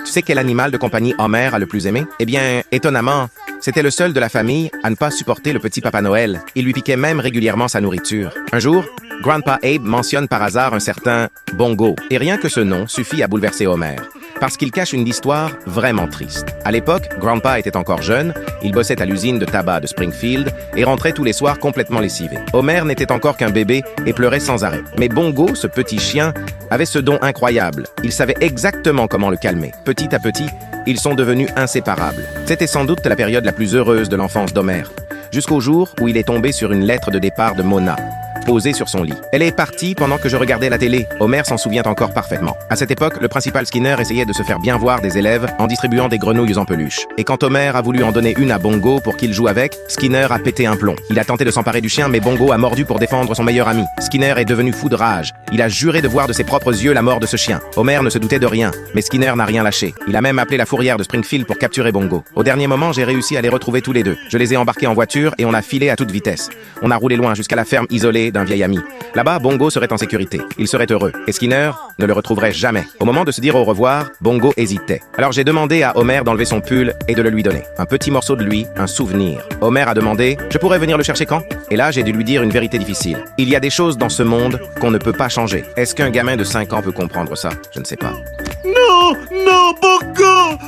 Tu sais quel animal de compagnie Homer a le plus aimé? Eh bien, étonnamment, c'était le seul de la famille à ne pas supporter le petit Papa Noël. Il lui piquait même régulièrement sa nourriture. Un jour, Grandpa Abe mentionne par hasard un certain Bongo. Et rien que ce nom suffit à bouleverser Homer, parce qu'il cache une histoire vraiment triste. À l'époque, Grandpa était encore jeune, il bossait à l'usine de tabac de Springfield et rentrait tous les soirs complètement lessivé. Homer n'était encore qu'un bébé et pleurait sans arrêt. Mais Bongo, ce petit chien, avait ce don incroyable. Il savait exactement comment le calmer. Petit à petit, ils sont devenus inséparables. C'était sans doute la période la plus heureuse de l'enfance d'Homer, jusqu'au jour où il est tombé sur une lettre de départ de Mona, posée sur son lit. Elle est partie pendant que je regardais la télé. Homer s'en souvient encore parfaitement. À cette époque, le principal Skinner essayait de se faire bien voir des élèves en distribuant des grenouilles en peluche. Et quand Homer a voulu en donner une à Bongo pour qu'il joue avec, Skinner a pété un plomb. Il a tenté de s'emparer du chien, mais Bongo a mordu pour défendre son meilleur ami. Skinner est devenu fou de rage. Il a juré de voir de ses propres yeux la mort de ce chien. Homer ne se doutait de rien, mais Skinner n'a rien lâché. Il a même appelé la fourrière de Springfield pour capturer Bongo. Au dernier moment, j'ai réussi à les retrouver tous les deux. Je les ai embarqués en voiture et on a filé à toute vitesse. On a roulé loin jusqu'à la ferme isolée d'un vieil ami. Là-bas, Bongo serait en sécurité. Il serait heureux. Et Skinner ne le retrouverait jamais. Au moment de se dire au revoir, Bongo hésitait. Alors j'ai demandé à Homer d'enlever son pull et de le lui donner. Un petit morceau de lui, un souvenir. Homer a demandé « Je pourrais venir le chercher quand ?» Et là, j'ai dû lui dire une vérité difficile. Il y a des choses dans ce monde qu'on ne peut pas changer. Est-ce qu'un gamin de 5 ans peut comprendre ça? Je ne sais pas. Non, non, Bongo!